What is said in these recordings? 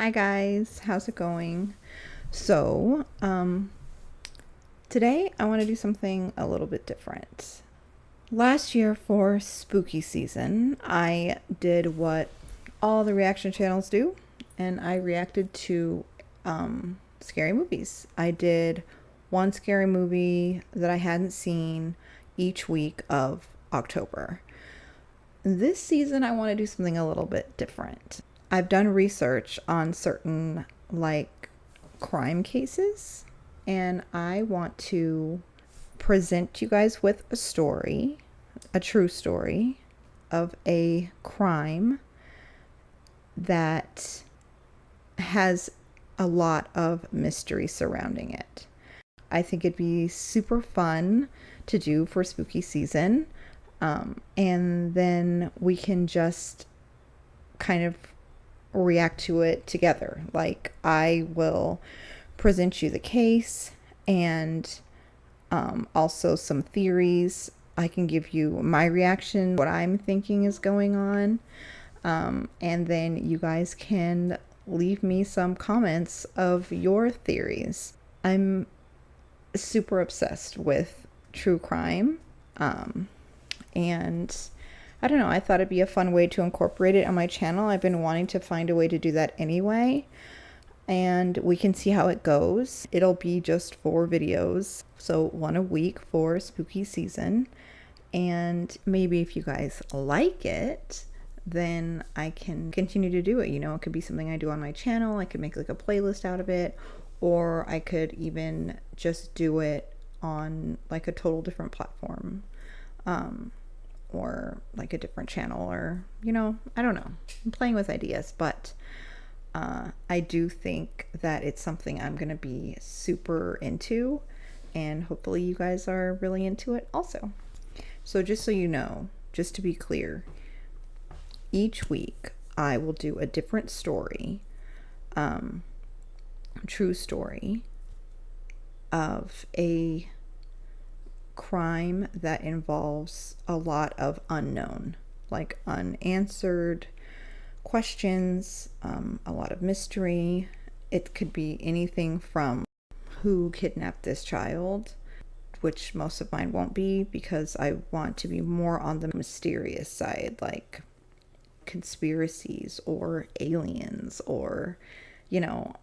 Hi guys, how's it going? So, today I want to do something a little bit different. Last year for spooky season, I did what all the reaction channels do, and I reacted to scary movies. I did one scary movie that I hadn't seen each week of October. This season, I want to do something a little bit different. I've done research on certain crime cases, and I want to present you guys with a story, a true story of a crime that has a lot of mystery surrounding it. I think it'd be super fun to do for spooky season. And then we can just kind of react to it together. Like, I will present you the case and also some theories. I can give you my reaction, what I'm thinking is going on. And then you guys can leave me some comments of your theories. I'm super obsessed with true crime. And I don't know, I thought it'd be a fun way to incorporate it on my channel. I've been wanting to find a way to do that anyway, and we can see how it goes. It'll be just 4 videos, so 1 a week for spooky season. And maybe if you guys like it, then I can continue to do it. You know, it could be something I do on my channel. I could make like a playlist out of it, or I could even just do it on like a total different platform. Or like a different channel, or, you know, I don't know. I'm playing with ideas, but I do think that it's something I'm going to be super into, and hopefully you guys are really into it also. So just so you know, just to be clear, each week I will do a different story, true story of a crime that involves a lot of unknown, like unanswered questions, a lot of mystery. It could be anything from who kidnapped this child, which most of mine won't be, because I want to be more on the mysterious side, like conspiracies or aliens, or, you know,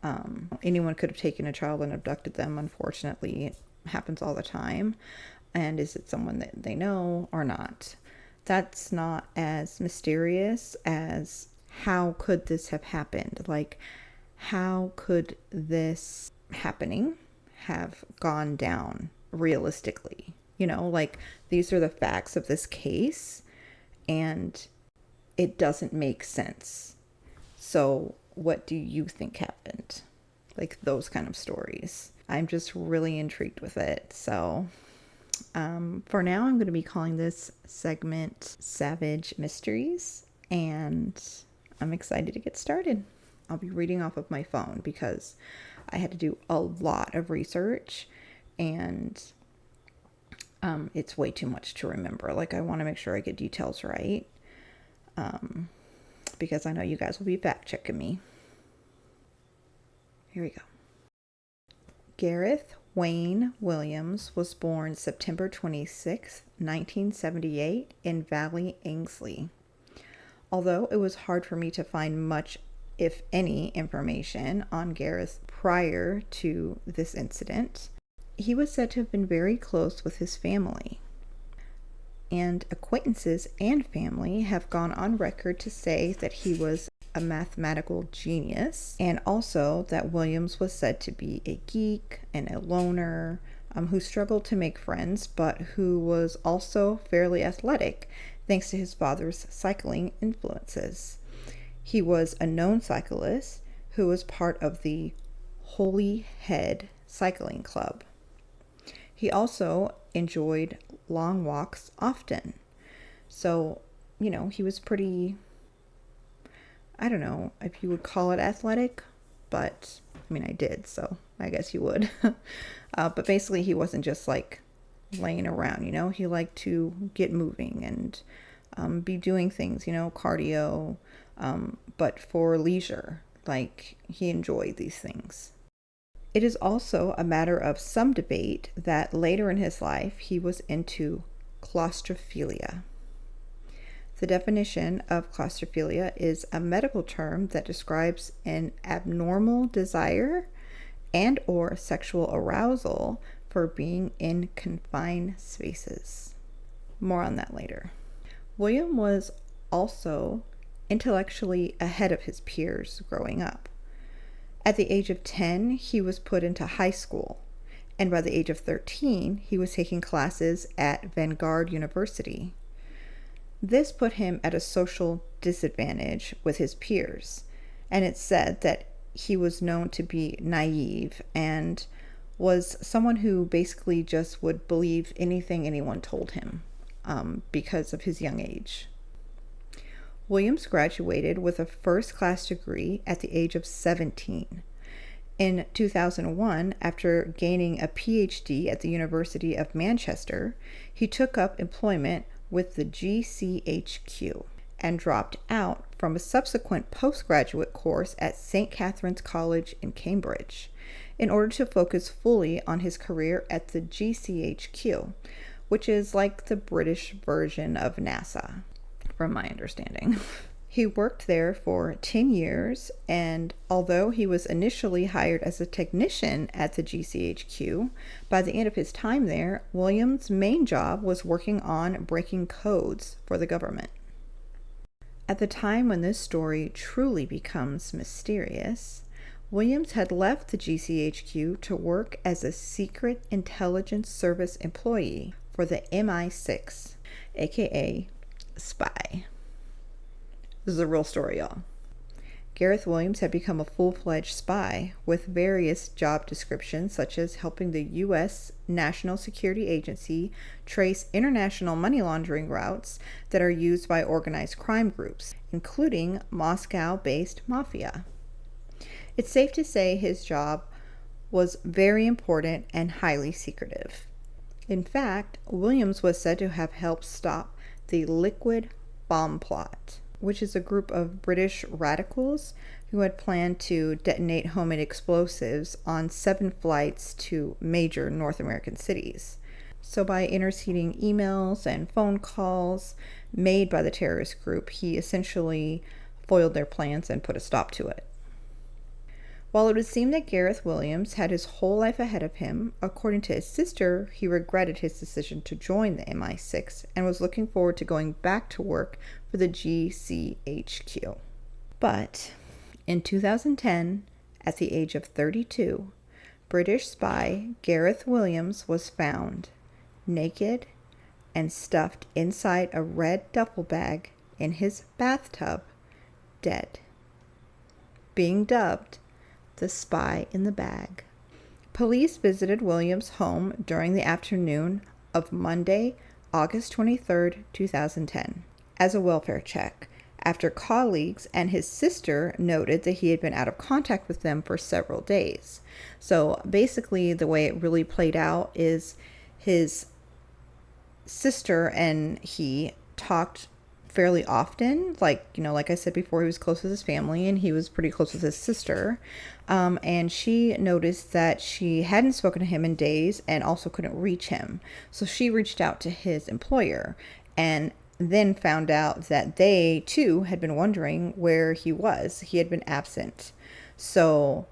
anyone could have taken a child and abducted them. Unfortunately, it happens all the time. And is it someone that they know or not? That's not as mysterious as how could this have happened? Like, how could this happening have gone down realistically? You know, like, these are the facts of this case, and it doesn't make sense. So what do you think happened? Like, those kind of stories. I'm just really intrigued with it. So for now, I'm going to be calling this segment Savage Mysteries, and I'm excited to get started. I'll be reading off of my phone because I had to do a lot of research, and it's way too much to remember. Like, I want to make sure I get details right, because I know you guys will be fact checking me. Here we go. Gareth Williams was born September 26, 1978 in Valley, Ainsley. Although it was hard for me to find much, if any, information on Gareth prior to this incident, he was said to have been very close with his family. And acquaintances and family have gone on record to say that he was a mathematical genius, and also that Williams was said to be a geek and a loner, who struggled to make friends, but who was also fairly athletic thanks to his father's cycling influences. He was a known cyclist who was part of the Holy Head Cycling Club. He also enjoyed long walks often. So, you know, he was pretty, I don't know if you would call it athletic, but I mean, I did, so I guess you would. But basically, he wasn't just like laying around, you know. He liked to get moving and be doing things, you know, cardio, but for leisure. Like, he enjoyed these things. It is also a matter of some debate that later in his life he was into claustrophilia. The definition of claustrophilia is a medical term that describes an abnormal desire and or sexual arousal for being in confined spaces. More on that later. William was also intellectually ahead of his peers growing up. At the age of 10, he was put into high school, and by the age of 13, he was taking classes at Vanguard University. This put him at a social disadvantage with his peers, and it's said that he was known to be naive and was someone who basically just would believe anything anyone told him because of his young age. Williams graduated with a first-class degree at the age of 17. In 2001, after gaining a PhD at the University of Manchester, he took up employment with the GCHQ and dropped out from a subsequent postgraduate course at St. Catherine's College in Cambridge in order to focus fully on his career at the GCHQ, which is like the British version of NASA, from my understanding. He worked there for 10 years, and although he was initially hired as a technician at the GCHQ, by the end of his time there, Williams' main job was working on breaking codes for the government. At the time when this story truly becomes mysterious, Williams had left the GCHQ to work as a secret intelligence service employee for the MI6, aka spy. This is a real story, y'all. Gareth Williams had become a full-fledged spy with various job descriptions, such as helping the U.S. National Security Agency trace international money laundering routes that are used by organized crime groups, including Moscow-based mafia. It's safe to say his job was very important and highly secretive. In fact, Williams was said to have helped stop the Liquid Bomb Plot, which is a group of British radicals who had planned to detonate homemade explosives on 7 flights to major North American cities. So by interceding emails and phone calls made by the terrorist group, he essentially foiled their plans and put a stop to it. While it would seem that Gareth Williams had his whole life ahead of him, according to his sister, he regretted his decision to join the MI6 and was looking forward to going back to work for the GCHQ. But in 2010, at the age of 32, British spy Gareth Williams was found naked and stuffed inside a red duffel bag in his bathtub, dead, being dubbed the spy in the bag. Police visited Williams' home during the afternoon of Monday, August 23, 2010, as a welfare check, after colleagues and his sister noted that he had been out of contact with them for several days. So basically, the way it really played out is his sister and he talked fairly often. Like I said before, he was close with his family and he was pretty close with his sister. And she noticed that she hadn't spoken to him in days and also couldn't reach him. So she reached out to his employer and then found out that they too had been wondering where he was. He had been absent. So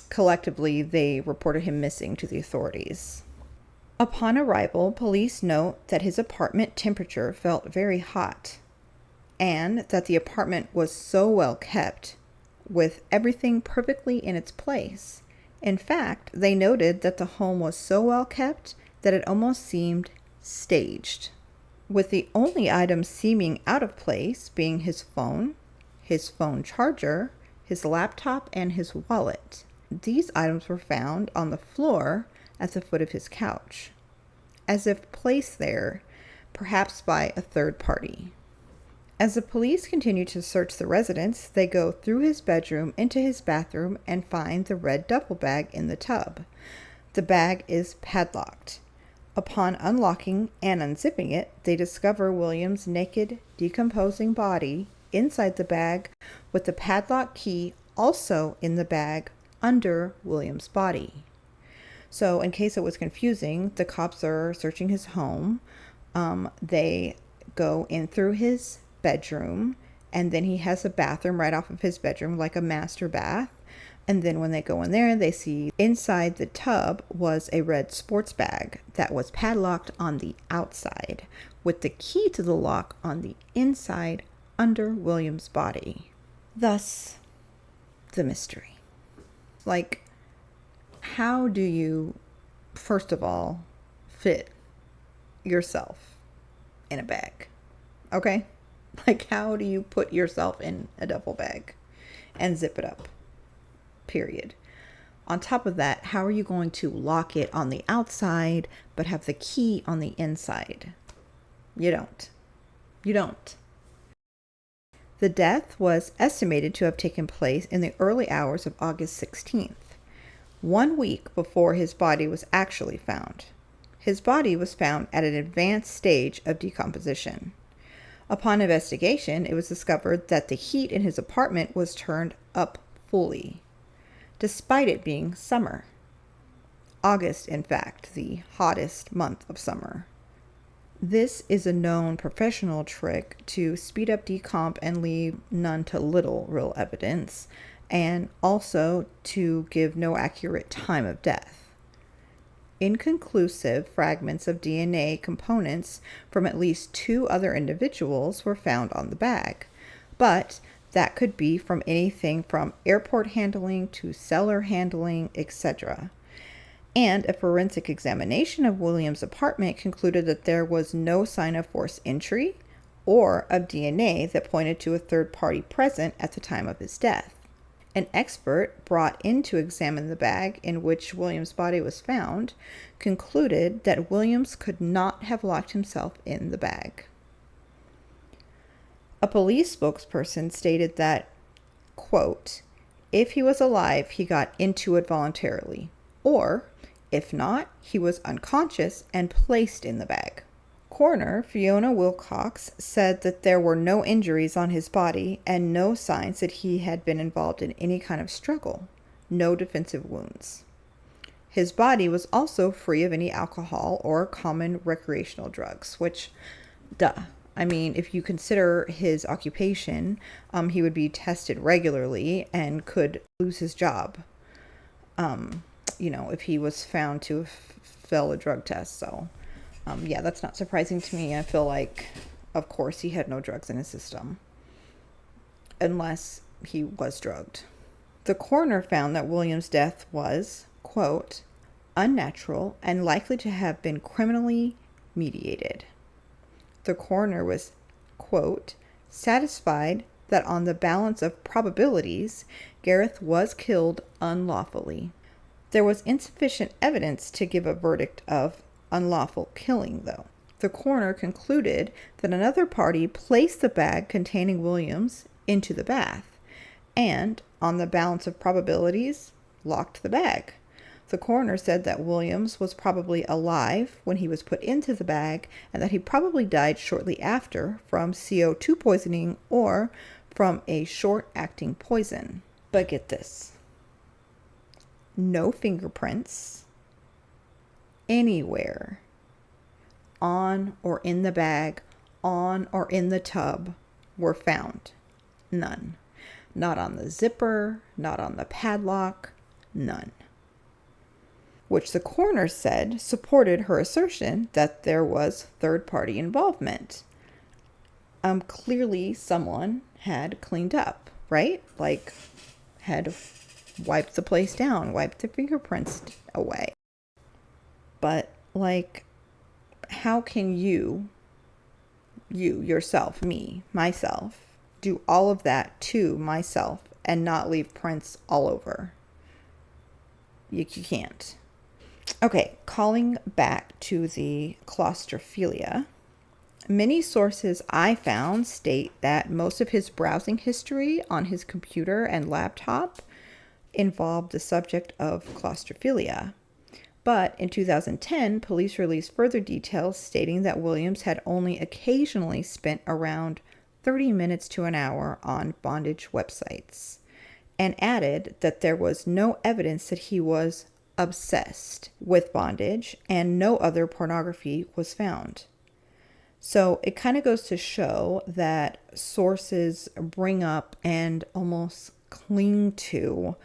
collectively, they reported him missing to the authorities. Upon arrival, police note that his apartment temperature felt very hot and that the apartment was so well kept, with everything perfectly in its place. In fact, they noted that the home was so well kept that it almost seemed staged, with the only items seeming out of place being his phone charger, his laptop, and his wallet. These items were found on the floor at the foot of his couch, as if placed there, perhaps by a third party. As the police continue to search the residence, they go through his bedroom into his bathroom and find the red duffel bag in the tub. The bag is padlocked. Upon unlocking and unzipping it, they discover William's naked, decomposing body inside the bag with the padlock key also in the bag under Williams' body. So in case it was confusing, the cops are searching his home. They go in through his bedroom, and then he has a bathroom right off of his bedroom, like a master bath. And then when they go in there, they see inside the tub was a red sports bag that was padlocked on the outside, with the key to the lock on the inside under Williams' body. Thus, the mystery. Like, how do you, first of all, fit yourself in a bag? Okay? Like, how do you put yourself in a duffel bag and zip it up? Period. On top of that, how are you going to lock it on the outside but have the key on the inside? You don't. You don't. The death was estimated to have taken place in the early hours of August 16th, 1 week before his body was actually found. His body was found at an advanced stage of decomposition. Upon investigation, it was discovered that the heat in his apartment was turned up fully, despite it being summer. August, in fact, the hottest month of summer. This is a known professional trick to speed up decomp and leave none to little real evidence, and also to give no accurate time of death. Inconclusive fragments of DNA components from at least 2 other individuals were found on the bag, but that could be from anything from airport handling to cellar handling, etc. And a forensic examination of Williams' apartment concluded that there was no sign of forced entry or of DNA that pointed to a third party present at the time of his death. An expert brought in to examine the bag in which Williams' body was found concluded that Williams could not have locked himself in the bag. A police spokesperson stated that, quote, if he was alive, he got into it voluntarily, or if not, he was unconscious and placed in the bag. Coroner Fiona Wilcox said that there were no injuries on his body and no signs that he had been involved in any kind of struggle, no defensive wounds. His body was also free of any alcohol or common recreational drugs, which, duh. I mean, if you consider his occupation, he would be tested regularly and could lose his job. If he was found to have failed a drug test. So, yeah, that's not surprising to me. I feel like, of course, he had no drugs in his system. Unless he was drugged. The coroner found that Williams' death was, quote, unnatural and likely to have been criminally mediated. The coroner was, quote, satisfied that on the balance of probabilities, Gareth was killed unlawfully. There was insufficient evidence to give a verdict of unlawful killing, though. The coroner concluded that another party placed the bag containing Williams into the bath and, on the balance of probabilities, locked the bag. The coroner said that Williams was probably alive when he was put into the bag and that he probably died shortly after from CO2 poisoning or from a short-acting poison. But get this. No fingerprints anywhere on or in the bag, on or in the tub were found. None. Not on the zipper, not on the padlock, none. Which the coroner said supported her assertion that there was third-party involvement. Clearly someone had cleaned up, right? Like, had wiped the place down, wiped the fingerprints away. But, like, how can you, yourself, me, myself, do all of that to myself and not leave prints all over? You can't. Okay, calling back to the claustrophilia. Many sources I found state that most of his browsing history on his computer and laptop involved the subject of claustrophilia. But in 2010, police released further details stating that Williams had only occasionally spent around 30 minutes to an hour on bondage websites, and added that there was no evidence that he was obsessed with bondage and no other pornography was found. So it kind of goes to show that sources bring up and almost cling to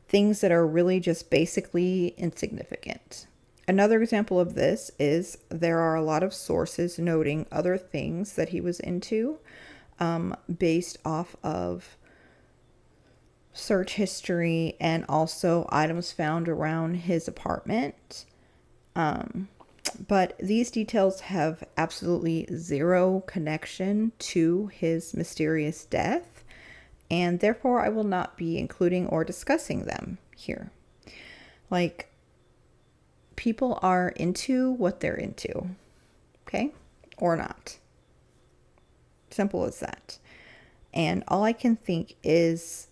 things that are really just basically insignificant. Another example of this is there are a lot of sources noting other things that he was into, based off of search history and also items found around his apartment. But these details have absolutely zero connection to his mysterious death, and therefore I will not be including or discussing them here. Like, people are into what they're into, okay? Or not. Simple as that. And all I can think is,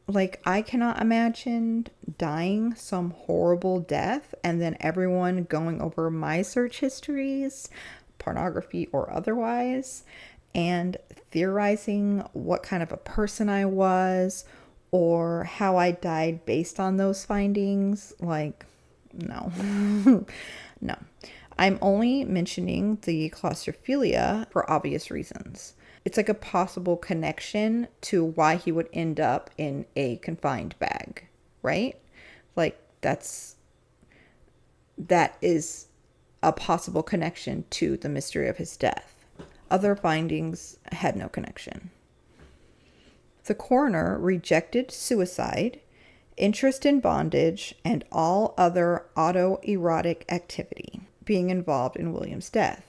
like, I cannot imagine dying some horrible death and then everyone going over my search histories, pornography or otherwise, and theorizing what kind of a person I was or how I died based on those findings. Like, no. No. I'm only mentioning the claustrophilia for obvious reasons. It's like a possible connection to why he would end up in a confined bag, right? Like, that is a possible connection to the mystery of his death. Other findings had no connection. The coroner rejected suicide, interest in bondage, and all other autoerotic activity being involved in Williams' death.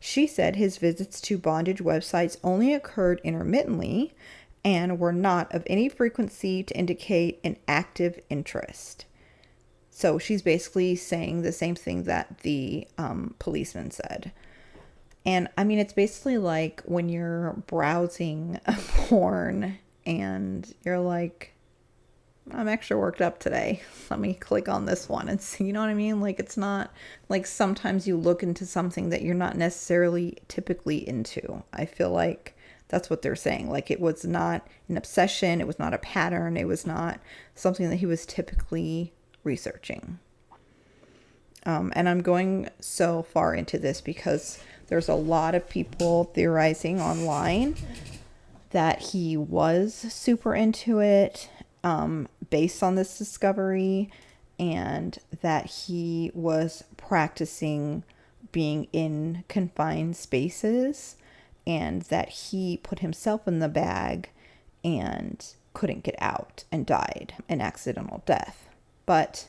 She said his visits to bondage websites only occurred intermittently and were not of any frequency to indicate an active interest. So she's basically saying the same thing that the policeman said. And I mean, it's basically like when you're browsing porn and you're like, I'm extra worked up today. Let me click on this one and see, you know what I mean? Like, it's not like sometimes you look into something that you're not necessarily typically into. I feel like that's what they're saying. Like, it was not an obsession. It was not a pattern. It was not something that he was typically researching. And I'm going so far into this because there's a lot of people theorizing online that he was super into it, based on this discovery, and that he was practicing being in confined spaces, and that he put himself in the bag and couldn't get out and died an accidental death. But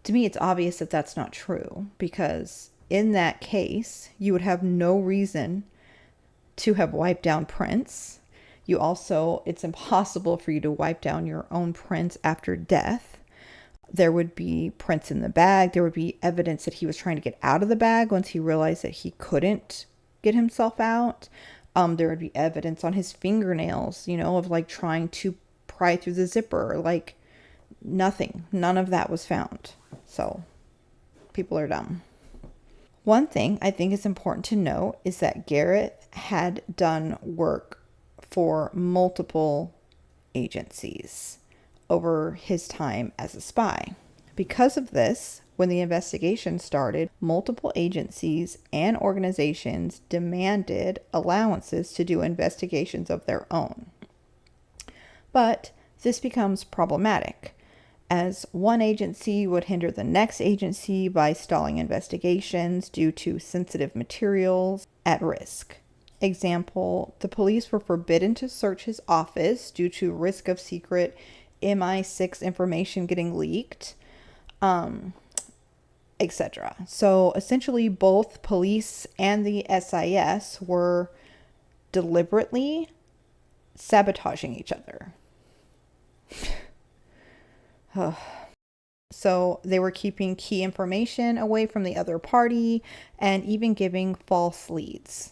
to me, it's obvious that that's not true, because in that case, you would have no reason to have wiped down prints. You also, it's impossible for you to wipe down your own prints after death. There would be prints in the bag. There would be evidence that he was trying to get out of the bag once he realized that he couldn't get himself out. There would be evidence on his fingernails, of like trying to pry through the zipper. Like, nothing. None of that was found. So, people are dumb. One thing I think is important to note is that Gareth had done work for multiple agencies over his time as a spy. Because of this, when the investigation started, multiple agencies and organizations demanded allowances to do investigations of their own. But this becomes problematic, as one agency would hinder the next agency by stalling investigations due to sensitive materials at risk. Example, the police were forbidden to search his office due to risk of secret MI6 information getting leaked, etc. So essentially, both police and the SIS were deliberately sabotaging each other. So they were keeping key information away from the other party and even giving false leads.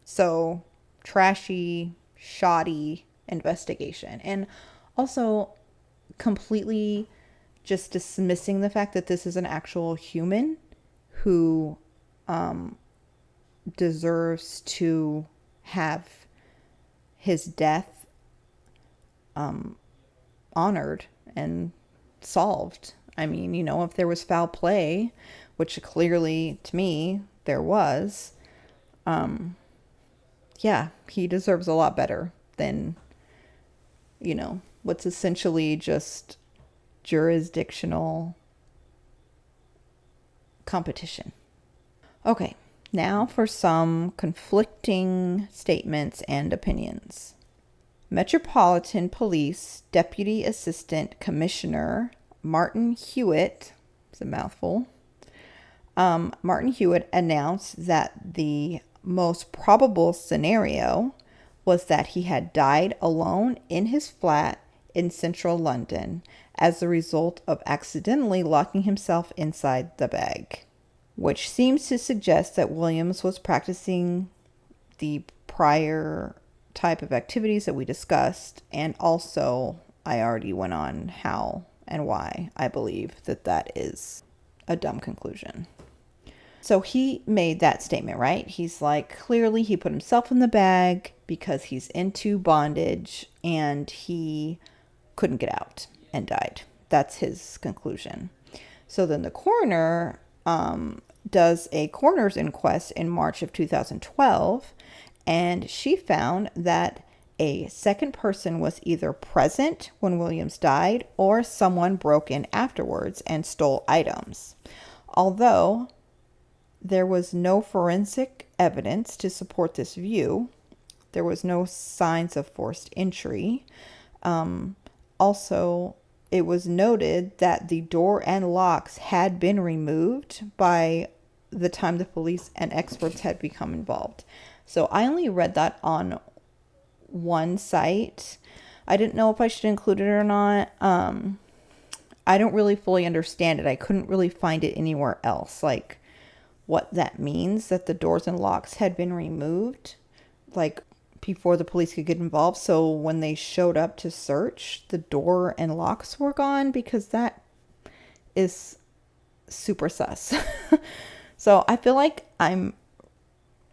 So trashy, shoddy investigation. And also completely just dismissing the fact that this is an actual human who deserves to have his death honored and solved. I mean, if there was foul play, which clearly to me there was, yeah, he deserves a lot better than, what's essentially just jurisdictional competition. Okay, now for some conflicting statements and opinions. Metropolitan Police Deputy Assistant Commissioner Martin Hewitt, it's a mouthful, Martin Hewitt announced that the most probable scenario was that he had died alone in his flat in central London as a result of accidentally locking himself inside the bag, which seems to suggest that Williams was practicing the prior type of activities that we discussed, and also I already went on how and why I believe that that is a dumb conclusion. So he made that statement, right? He's like, clearly he put himself in the bag because he's into bondage and he couldn't get out and died. That's his conclusion. So then the coroner does a coroner's inquest in March of 2012, and she found that a second person was either present when Williams died or someone broke in afterwards and stole items. Although there was no forensic evidence to support this view, there was no signs of forced entry. Also, it was noted that the door and locks had been removed by the time the police and experts had become involved. So I only read that on one site. I didn't know if I should include it or not. I don't really fully understand it. I couldn't really find it anywhere else, like what that means, that the doors and locks had been removed, like before the police could get involved. So when they showed up to search, the door and locks were gone, because that is super sus. So I feel like I'm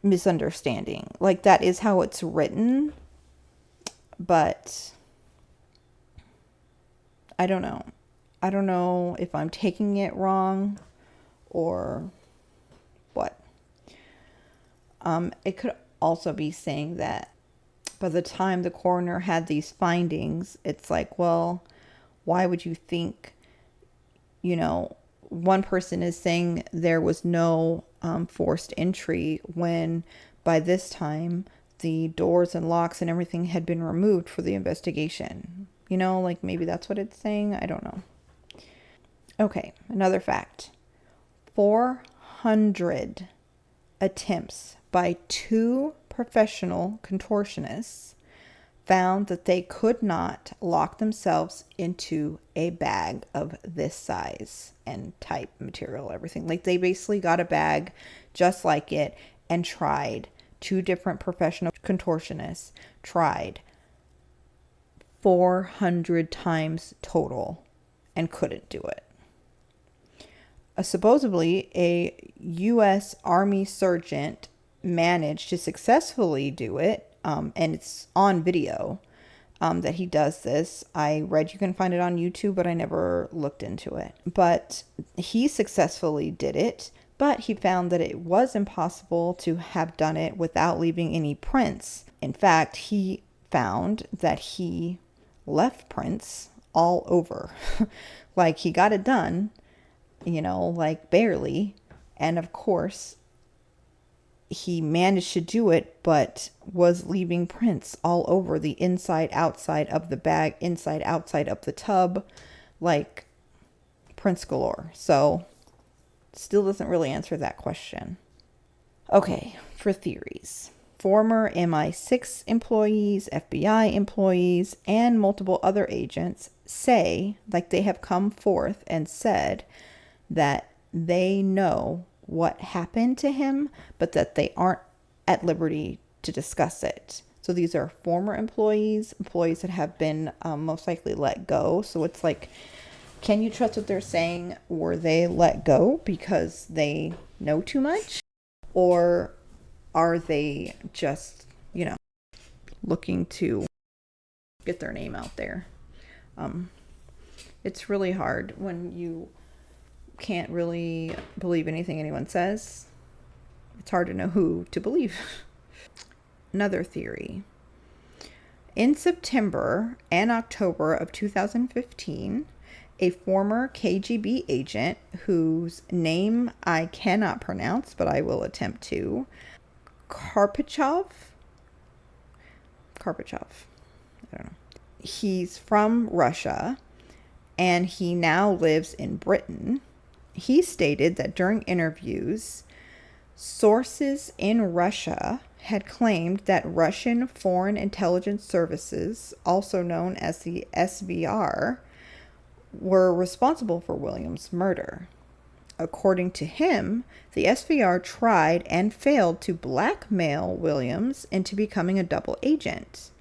misunderstanding. Like, that is how it's written, but I don't know. I don't know if I'm taking it wrong or what. It could also be saying that by the time the coroner had these findings, it's like, well, why would you think, one person is saying there was no forced entry when by this time the doors and locks and everything had been removed for the investigation. Like maybe that's what it's saying. I don't know. Okay, another fact. 400 attempts by 2 professional contortionists found that they could not lock themselves into a bag of this size and type, material, everything. Like, they basically got a bag just like it and tried. 2 different professional contortionists tried 400 times total and couldn't do it. Supposedly, a U.S. Army sergeant managed to successfully do it, and it's on video that he does this. I read you can find it on YouTube, but I never looked into it. But he successfully did it, but he found that it was impossible to have done it without leaving any prints. In fact, he found that he left prints all over. Like, he got it done, like barely. And of course, he managed to do it, but was leaving prints all over the inside, outside of the bag, inside, outside of the tub, like prints galore. So, still doesn't really answer that question. Okay, for theories. Former MI6 employees, FBI employees, and multiple other agents say, like, they have come forth and said that they know what happened to him, but that they aren't at liberty to discuss it. So these are former employees that have been most likely let go. So it's like, can you trust what they're saying? Were they let go because they know too much? Or are they just you know, looking to get their name out there. It's really hard when you can't really believe anything anyone says. It's hard to know who to believe. Another theory. In September and October of 2015, a former KGB agent whose name I cannot pronounce, but I will attempt to, Karpachov, I don't know. He's from Russia and he now lives in Britain. He stated that during interviews, sources in Russia had claimed that Russian Foreign Intelligence Services, also known as the SVR, were responsible for Williams' murder. According to him, the SVR tried and failed to blackmail Williams into becoming a double agent.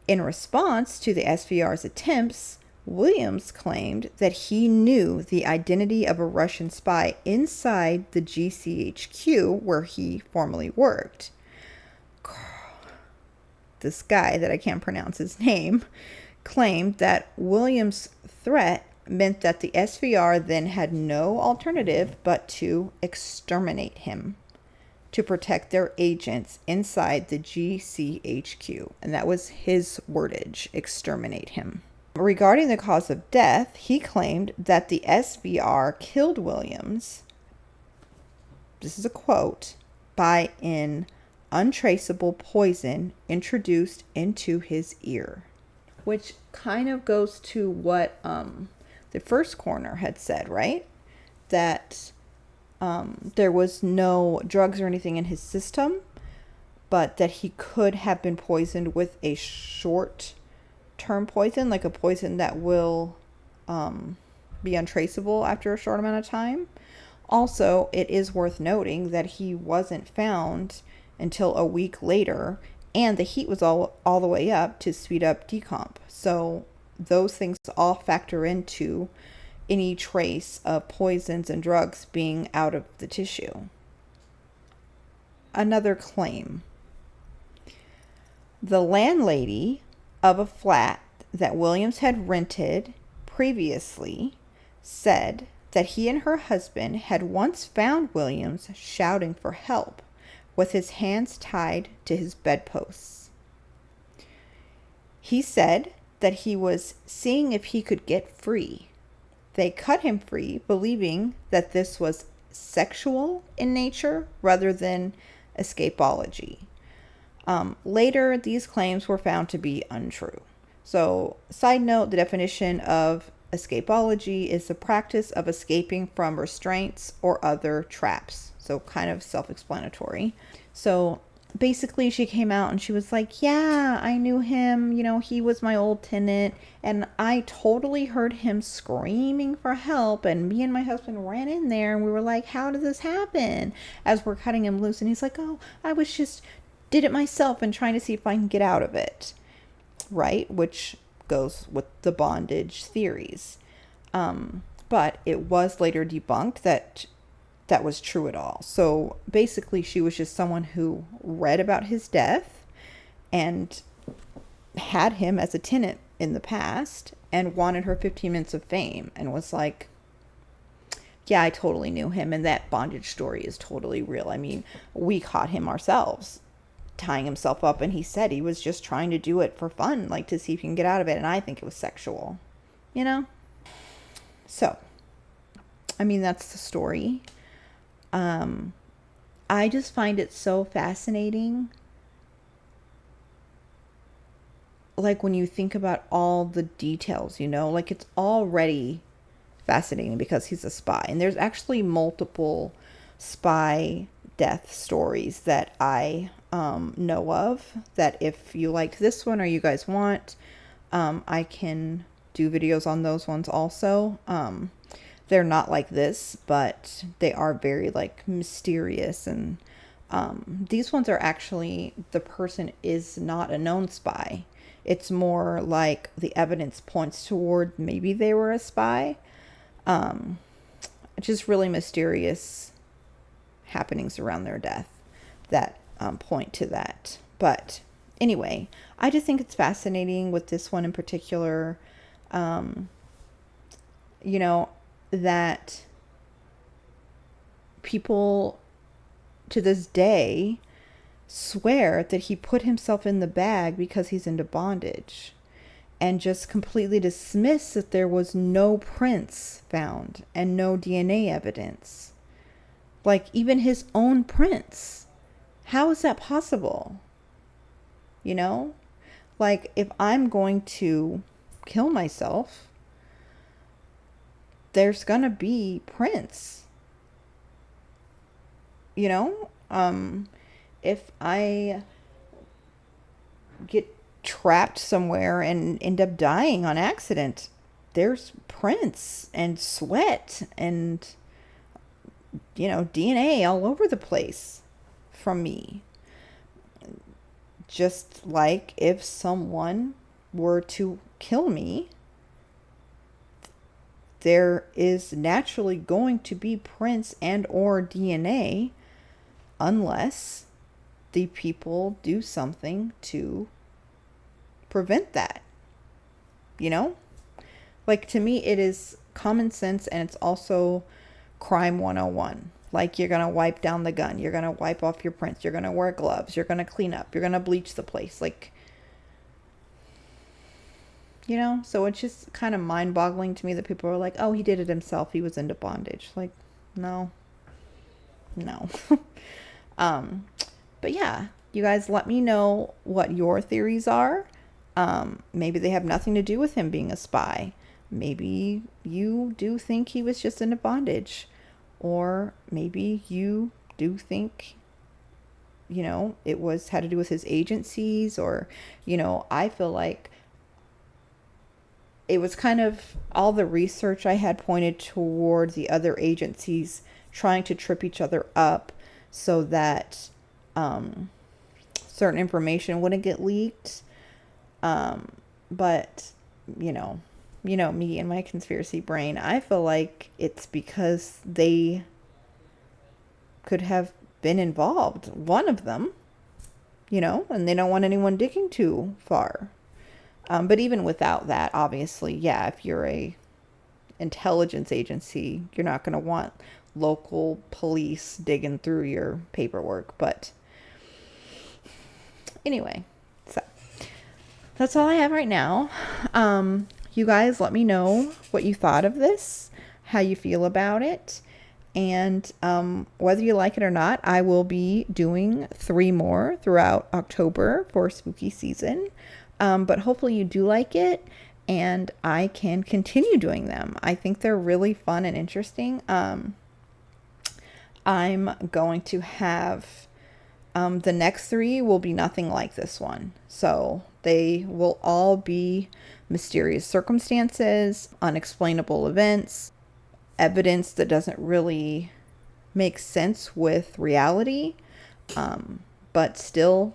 In response to the SVR's attempts, Williams claimed that he knew the identity of a Russian spy inside the GCHQ where he formerly worked. This guy that I can't pronounce his name claimed that Williams' threat meant that the SVR then had no alternative but to exterminate him to protect their agents inside the GCHQ. And that was his wordage, exterminate him. Regarding the cause of death, he claimed that the SVR killed Williams, this is a quote, by an untraceable poison introduced into his ear. Which kind of goes to what the first coroner had said, right? That there was no drugs or anything in his system, but that he could have been poisoned with a short-term poison, like a poison that will be untraceable after a short amount of time. Also, it is worth noting that he wasn't found until a week later, and the heat was all the way up to speed up decomp. So those things all factor into any trace of poisons and drugs being out of the tissue. Another claim. The landlady of a flat that Williams had rented previously said that he and her husband had once found Williams shouting for help with his hands tied to his bedposts. He said that he was seeing if he could get free. They cut him free, believing that this was sexual in nature rather than escapology. Later, these claims were found to be untrue. So, side note, the definition of escapology is the practice of escaping from restraints or other traps. So kind of self-explanatory. So basically she came out and she was like, yeah, I knew him. You know, he was my old tenant and I totally heard him screaming for help. And me and my husband ran in there and we were like, how did this happen? As we're cutting him loose. And he's like, oh, I was just did it myself and trying to see if I can get out of it. Right? Which goes with the bondage theories. But it was later debunked that was true at all. So basically she was just someone who read about his death and had him as a tenant in the past and wanted her 15 minutes of fame and was like, yeah, I totally knew him and that bondage story is totally real. I mean, we caught him ourselves tying himself up and he said he was just trying to do it for fun, like to see if he can get out of it. And I think it was sexual, you know? So, I mean, that's the story. I just find it so fascinating. Like when you think about all the details, you know, like it's already fascinating because he's a spy. And there's actually multiple spy death stories that I know of that if you like this one or you guys want, I can do videos on those ones also. They're not like this, but they are very like mysterious and these ones are actually the person is not a known spy. It's more like the evidence points toward maybe they were a spy. Just really mysterious happenings around their death that point to that. But anyway, I just think it's fascinating with this one in particular, you know, that people to this day swear that he put himself in the bag because he's into bondage, and just completely dismiss that there was no prints found and no DNA evidence. Like, even his own prints. How is that possible? You know? Like, if I'm going to kill myself, there's gonna be prints. You know? If I get trapped somewhere and end up dying on accident, there's prints and sweat and, you know, DNA all over the place from me. Just like if someone were to kill me, there is naturally going to be prints and or DNA unless the people do something to prevent that. You know? Like, to me, it is common sense, and it's also crime 101. Like, you're going to wipe down the gun. You're going to wipe off your prints. You're going to wear gloves. You're going to clean up. You're going to bleach the place. Like, you know? So it's just kind of mind-boggling to me that people are like, oh, he did it himself. He was into bondage. Like, no. No. But yeah, you guys let me know what your theories are. Maybe they have nothing to do with him being a spy. Maybe you do think he was just into bondage. Or maybe you do think, you know, it had to do with his agencies. Or, you know, I feel like it was kind of all the research I had pointed toward the other agencies trying to trip each other up so that certain information wouldn't get leaked. But, you know me and my conspiracy brain, I feel like it's because they could have been involved, one of them, you know, and they don't want anyone digging too far. But even without that, obviously, yeah, if you're a intelligence agency, you're not going to want local police digging through your paperwork. But anyway, so that's all I have right now. You guys let me know what you thought of this, how you feel about it, and whether you like it or not. I will be doing 3 more throughout October for spooky season, but hopefully you do like it and I can continue doing them. I think they're really fun and interesting. I'm going to have the next 3 will be nothing like this one. So they will all be mysterious circumstances, unexplainable events, evidence that doesn't really make sense with reality, but still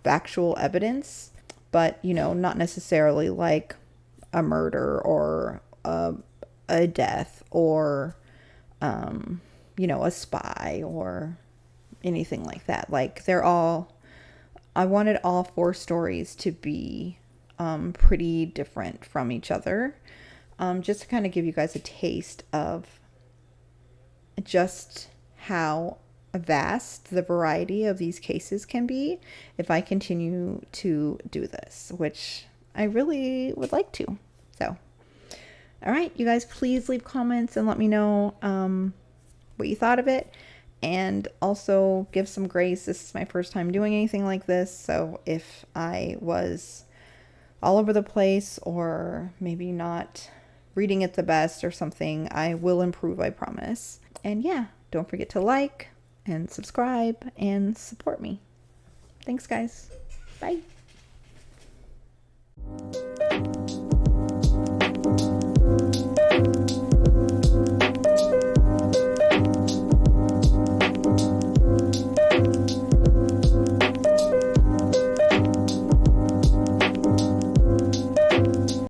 factual evidence. But, you know, not necessarily like a murder or a death or, you know, a spy or anything like that. Like, I wanted all 4 stories to be pretty different from each other, just to kind of give you guys a taste of just how vast the variety of these cases can be if I continue to do this, which I really would like to. So, all right, you guys, please leave comments and let me know what you thought of it. And also give some grace. This is my first time doing anything like this. So if I was all over the place or maybe not reading it the best or something, I will improve, I promise. And yeah, don't forget to like and subscribe and support me. Thanks, guys. Bye.